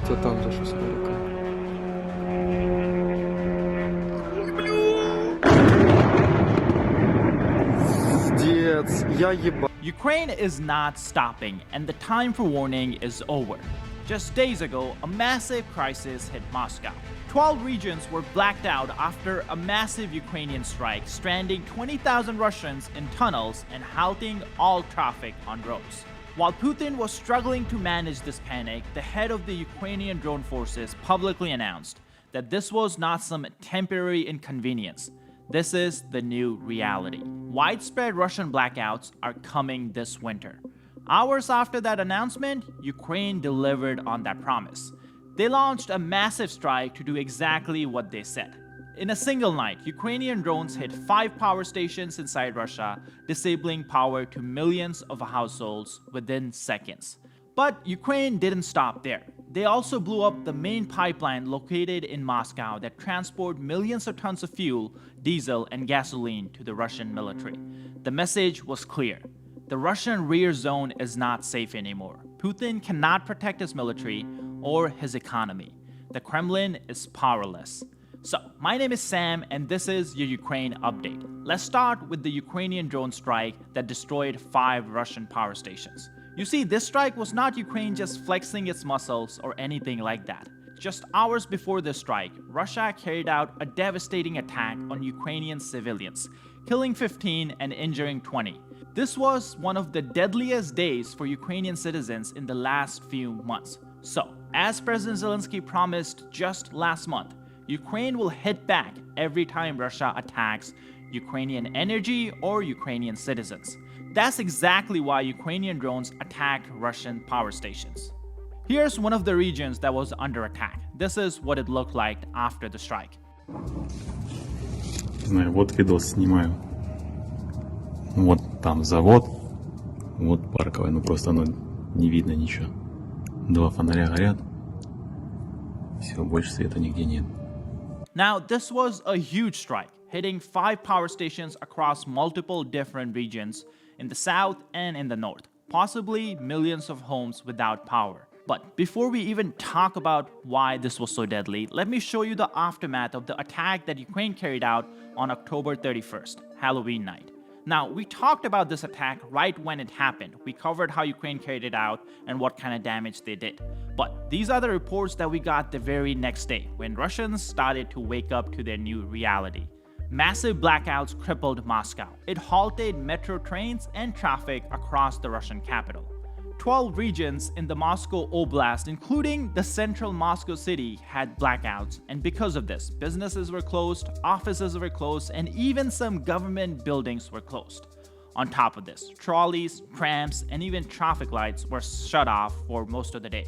Це там же щось Америка. Здец, я єба. Ukraine is not stopping, and the time for warning is over. Just days ago, a massive crisis hit Moscow. 12 regions were blacked out after a massive Ukrainian strike, stranding 20,000 Russians in tunnels and halting all traffic on roads. While Putin was struggling to manage this panic, the head of the Ukrainian drone forces publicly announced that this was not some temporary inconvenience. This is the new reality. Widespread Russian blackouts are coming this winter. Hours after that announcement, Ukraine delivered on that promise. They launched a massive strike to do exactly what they said. In a single night, Ukrainian drones hit 5 power stations inside Russia, disabling power to millions of households within seconds. But Ukraine didn't stop there. They also blew up the main pipeline located in Moscow that transport millions of tons of fuel, diesel, and gasoline to the Russian military. The message was clear. The Russian rear zone is not safe anymore. Putin cannot protect his military or his economy. The Kremlin is powerless. So, my name is Sam, and this is your Ukraine update. Let's start with the Ukrainian drone strike that destroyed 5 Russian power stations. You see, this strike was not Ukraine just flexing its muscles or anything like that. Just hours before this strike, Russia carried out a devastating attack on Ukrainian civilians, killing 15 and injuring 20. This was one of the deadliest days for Ukrainian citizens in the last few months. So, as President Zelensky promised just last month, Ukraine will hit back every time Russia attacks Ukrainian energy or Ukrainian citizens. That's exactly why Ukrainian drones attacked Russian power stations. Here's one of the regions that was under attack. This is what it looked like after the strike. Знаю, вот видос снимаю. Вот там завод, вот парковая, ну просто оно не видно ничего. 2 фонаря горят, все, больше света нигде нет. Now, this was a huge strike, hitting 5 power stations across multiple different regions in the south and in the north, possibly millions of homes without power. But before we even talk about why this was so deadly, let me show you the aftermath of the attack that Ukraine carried out on October 31st, Halloween night. Now, we talked about this attack right when it happened. We covered how Ukraine carried it out and what kind of damage they did. But these are the reports that we got the very next day, when Russians started to wake up to their new reality. Massive blackouts crippled Moscow. It halted metro trains and traffic across the Russian capital. 12 regions in the Moscow Oblast, including the central Moscow city, had blackouts, and because of this, businesses were closed, offices were closed, and even some government buildings were closed. On top of this, trolleys, trams, and even traffic lights were shut off for most of the day.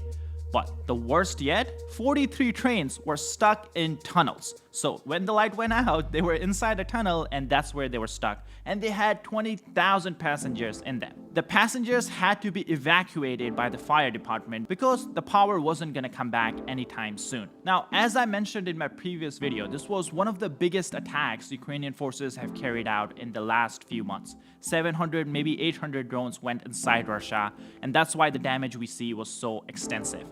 But the worst yet, 43 trains were stuck in tunnels. So when the light went out, they were inside a tunnel, and that's where they were stuck. And they had 20,000 passengers in them. The passengers had to be evacuated by the fire department because the power wasn't gonna come back anytime soon. Now, as I mentioned in my previous video, this was one of the biggest attacks Ukrainian forces have carried out in the last few months. 700, maybe 800 drones went inside Russia, and that's why the damage we see was so extensive.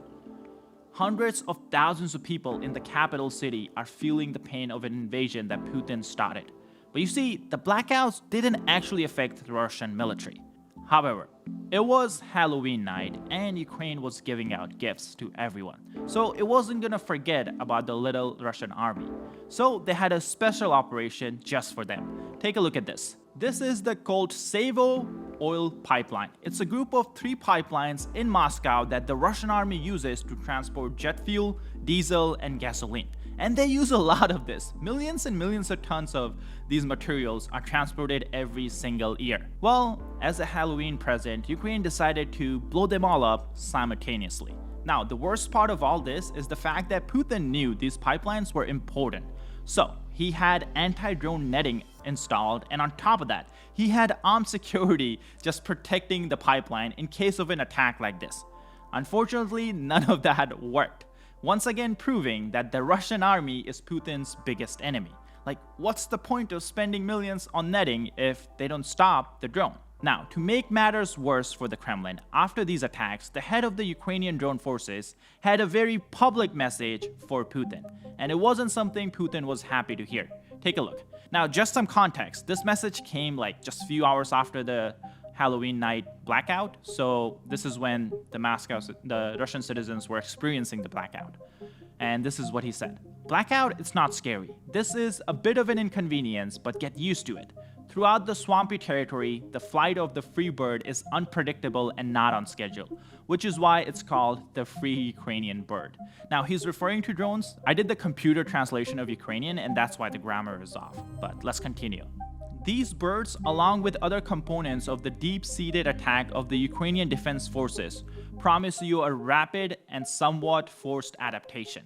Hundreds of thousands of people in the capital city are feeling the pain of an invasion that Putin started. But you see, the blackouts didn't actually affect the Russian military. However, it was Halloween night and Ukraine was giving out gifts to everyone. So it wasn't gonna forget about the little Russian army. So they had a special operation just for them. Take a look at this. This is the Koltsevo oil pipeline. It's a group of 3 pipelines in Moscow that the Russian army uses to transport jet fuel, diesel, and gasoline. And they use a lot of this. Millions and millions of tons of these materials are transported every single year. Well, as a Halloween present, Ukraine decided to blow them all up simultaneously. Now, the worst part of all this is the fact that Putin knew these pipelines were important. So, he had anti-drone netting installed, and on top of that, he had armed security just protecting the pipeline in case of an attack like this. Unfortunately, none of that worked. Once again proving that the Russian army is Putin's biggest enemy. Like, what's the point of spending millions on netting if they don't stop the drone? Now, to make matters worse for the Kremlin, after these attacks, the head of the Ukrainian drone forces had a very public message for Putin, and it wasn't something Putin was happy to hear. Take a look. Now, just some context, this message came like just a few hours after the Halloween night blackout, so this is when the Russian citizens were experiencing the blackout. And this is what he said. Blackout, it's not scary. This is a bit of an inconvenience, but get used to it. Throughout the swampy territory, the flight of the free bird is unpredictable and not on schedule, which is why it's called the free Ukrainian bird. Now, he's referring to drones. I did the computer translation of Ukrainian, and that's why the grammar is off. But let's continue. These birds, along with other components of the deep-seated attack of the Ukrainian Defense Forces, promise you a rapid and somewhat forced adaptation.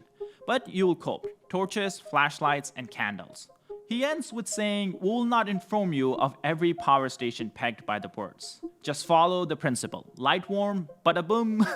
But you'll cope. Torches, flashlights, and candles. He ends with saying, "We will not inform you of every power station pegged by the birds. Just follow the principle. Light warm, bada boom,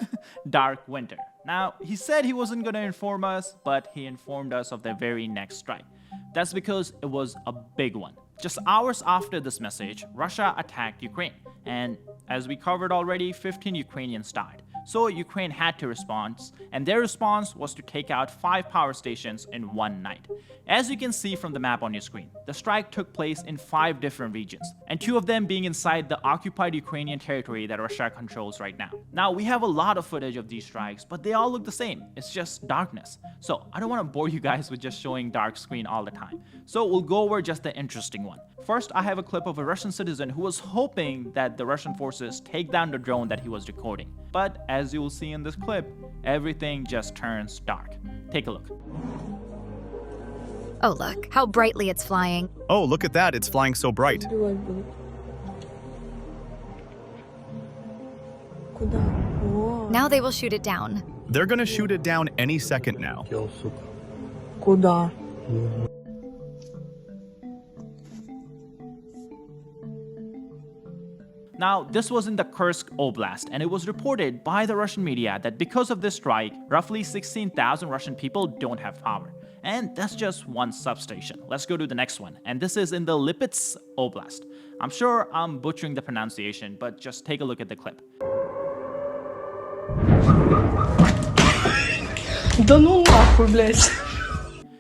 dark winter." Now, he said he wasn't going to inform us, but he informed us of the very next strike. That's because it was a big one. Just hours after this message, Russia attacked Ukraine, and as we covered already, 15 Ukrainians died. So Ukraine had to respond, and their response was to take out 5 power stations in one night. As you can see from the map on your screen, the strike took place in 5 different regions, and 2 of them being inside the occupied Ukrainian territory that Russia controls right now. Now, we have a lot of footage of these strikes, but they all look the same. It's just darkness. So I don't want to bore you guys with just showing dark screen all the time. So we'll go over just the interesting one. First, I have a clip of a Russian citizen who was hoping that the Russian forces take down the drone that he was recording. But as you will see in this clip, everything just turns dark. Take a look. Oh, look, how brightly it's flying. Oh, look at that, it's flying so bright. Now they will shoot it down. They're gonna shoot it down any second now. Куда? Now, this was in the Kursk Oblast, and it was reported by the Russian media that because of this strike, roughly 16,000 Russian people don't have power. And that's just one substation. Let's go to the next one, and this is in the Lipetsk Oblast. I'm sure I'm butchering the pronunciation, but just take a look at the clip. Да ну нахуй, блядь.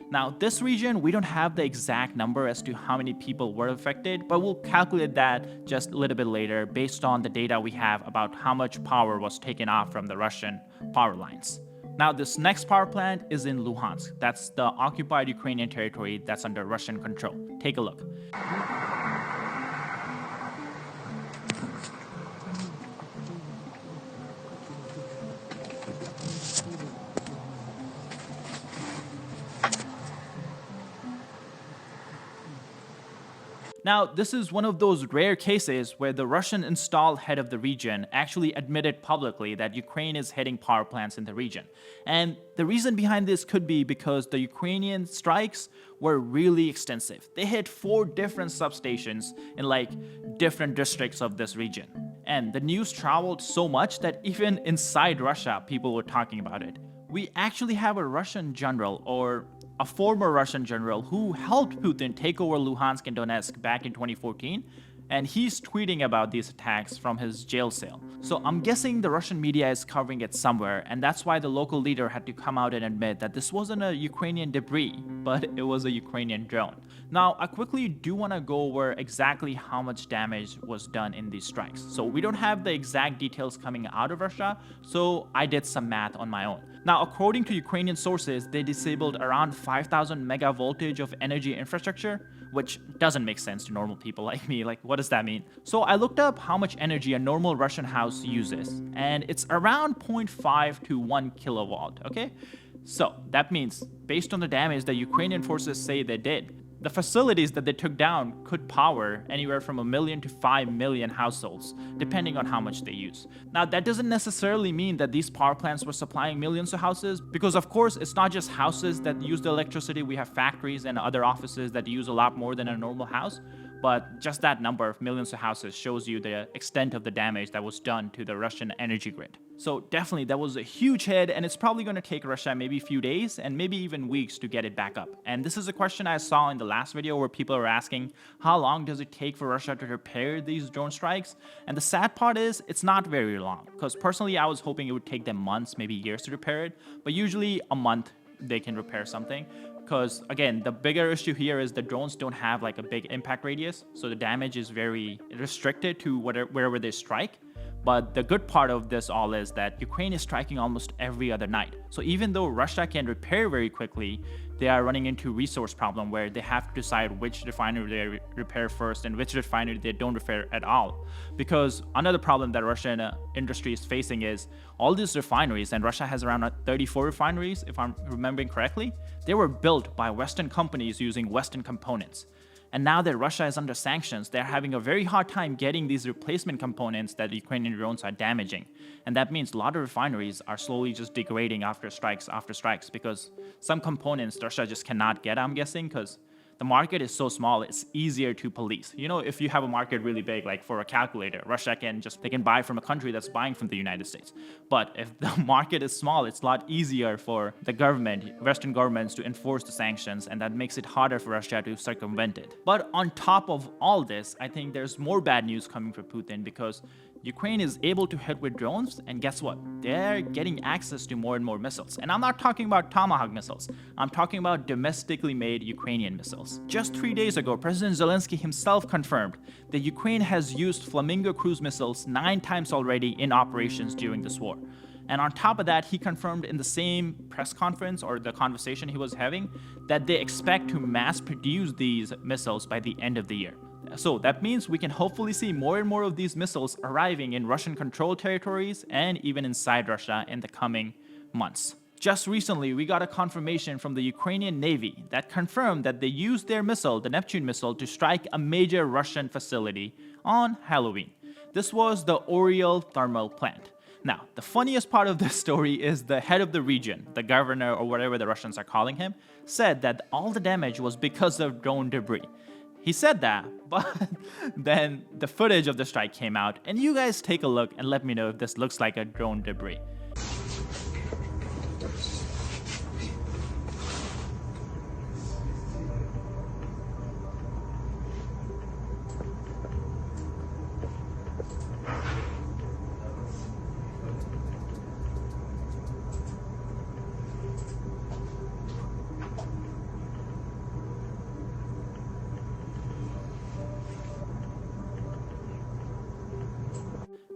Now, this region, we don't have the exact number as to how many people were affected, but we'll calculate that just a little bit later based on the data we have about how much power was taken off from the Russian power lines. Now, this next power plant is in Luhansk. That's the occupied Ukrainian territory that's under Russian control. Take a look. Now, this is one of those rare cases where the Russian installed head of the region actually admitted publicly that Ukraine is hitting power plants in the region. And the reason behind this could be because the Ukrainian strikes were really extensive. They hit 4 different substations in like different districts of this region. And the news traveled so much that even inside Russia, people were talking about it. We actually have a Russian general, or a former Russian general, who helped Putin take over Luhansk and Donetsk back in 2014, and he's tweeting about these attacks from his jail cell. So I'm guessing the Russian media is covering it somewhere, and that's why the local leader had to come out and admit that this wasn't a Ukrainian debris, but it was a Ukrainian drone. Now, I quickly do want to go over exactly how much damage was done in these strikes. So we don't have the exact details coming out of Russia, so I did some math on my own. Now, according to Ukrainian sources, they disabled around 5,000 megavoltage of energy infrastructure, which doesn't make sense to normal people like me. Like, what does that mean? So I looked up how much energy a normal Russian house uses, and it's around 0.5 to 1 kilowatt, okay? So that means, based on the damage that Ukrainian forces say they did, the facilities that they took down could power anywhere from 1 million to 5 million households, depending on how much they use. Now, that doesn't necessarily mean that these power plants were supplying millions of houses, because of course, it's not just houses that use the electricity. We have factories and other offices that use a lot more than a normal house. but just that number of millions of houses shows you the extent of the damage that was done to the Russian energy grid. So definitely that was a huge hit, and it's probably going to take Russia maybe a few days and maybe even weeks to get it back up. And this is a question I saw in the last video where people are asking, how long does it take for Russia to repair these drone strikes? And the sad part is it's not very long, because personally I was hoping it would take them months, maybe years to repair it, but usually a month they can repair something. Because again, the bigger issue here is the drones don't have like a big impact radius, so the damage is very restricted to wherever they strike. But the good part of this all is that Ukraine is striking almost every other night. So even though Russia can repair very quickly, they are running into resource problem where they have to decide which refinery they repair first and which refinery they don't repair at all. Because another problem that Russian industry is facing is all these refineries, and Russia has around 34 refineries, if I'm remembering correctly, they were built by Western companies using Western components. And now that Russia is under sanctions, they're having a very hard time getting these replacement components that the Ukrainian drones are damaging. And that means a lot of refineries are slowly just degrading after strikes, because some components Russia just cannot get, I'm guessing, because the market is so small, it's easier to police. You know, if you have a market really big, like for a calculator, Russia they can buy from a country that's buying from the United States. But if the market is small, it's a lot easier for the government, Western governments, to enforce the sanctions, and that makes it harder for Russia to circumvent it. But on top of all this, I think there's more bad news coming for Putin, because Ukraine is able to hit with drones, and guess what? They're getting access to more and more missiles. And I'm not talking about Tomahawk missiles. I'm talking about domestically made Ukrainian missiles. Just 3 days ago, President Zelensky himself confirmed that Ukraine has used Flamingo cruise missiles 9 times already in operations during this war. And on top of that, he confirmed in the same press conference, or the conversation he was having, that they expect to mass produce these missiles by the end of the year. So that means we can hopefully see more and more of these missiles arriving in Russian-controlled territories and even inside Russia in the coming months. Just recently, we got a confirmation from the Ukrainian Navy that confirmed that they used their missile, the Neptune missile, to strike a major Russian facility on Halloween. This was the Oriel thermal plant. Now, the funniest part of this story is the head of the region, the governor or whatever the Russians are calling him, said that all the damage was because of drone debris. He said that, but then the footage of the strike came out, and you guys take a look and let me know if this looks like a drone debris.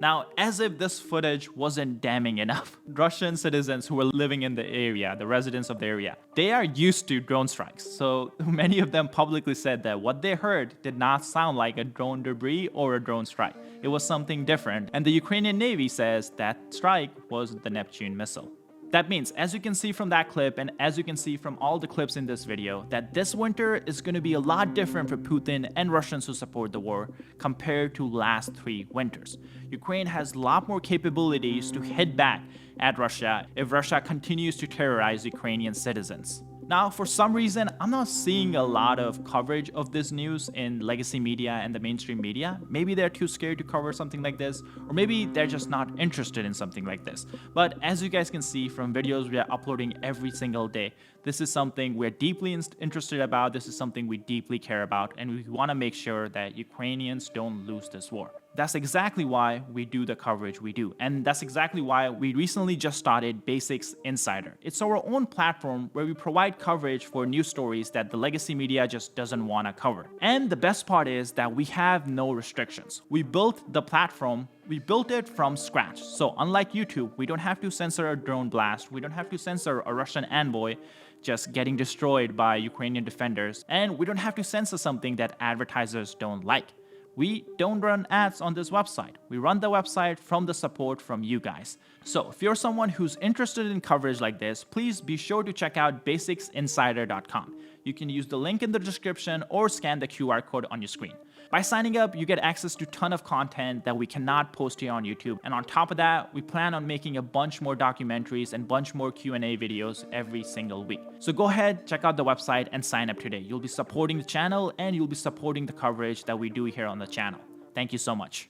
Now, as if this footage wasn't damning enough, Russian citizens who were living in the area, the residents of the area, they are used to drone strikes. So many of them publicly said that what they heard did not sound like a drone debris or a drone strike. It was something different. And the Ukrainian Navy says that strike was the Neptune missile. That means, as you can see from that clip, and as you can see from all the clips in this video, that this winter is going to be a lot different for Putin and Russians who support the war compared to last 3 winters. Ukraine has a lot more capabilities to hit back at Russia if Russia continues to terrorize Ukrainian citizens. Now, for some reason, I'm not seeing a lot of coverage of this news in legacy media and the mainstream media. Maybe they're too scared to cover something like this, or maybe they're just not interested in something like this. But as you guys can see from videos we are uploading every single day, this is something we're deeply interested about, this is something we deeply care about, and we want to make sure that Ukrainians don't lose this war. That's exactly why we do the coverage we do. And that's exactly why we recently just started Basics Insider. It's our own platform where we provide coverage for news stories that the legacy media just doesn't want to cover. And the best part is that we have no restrictions. We built the platform, we built it from scratch. So unlike YouTube, we don't have to censor a drone blast, we don't have to censor a Russian envoy just getting destroyed by Ukrainian defenders, and we don't have to censor something that advertisers don't like. We don't run ads on this website. We run the website from the support from you guys. So if you're someone who's interested in coverage like this, please be sure to check out basicsinsider.com. you can use the link in the description or scan the QR code on your screen. By signing up, you get access to a ton of content that we cannot post here on YouTube. And on top of that, we plan on making a bunch more documentaries and bunch more Q&A videos every single week. So go ahead, check out the website and sign up today. You'll be supporting the channel and you'll be supporting the coverage that we do here on the channel. Thank you so much.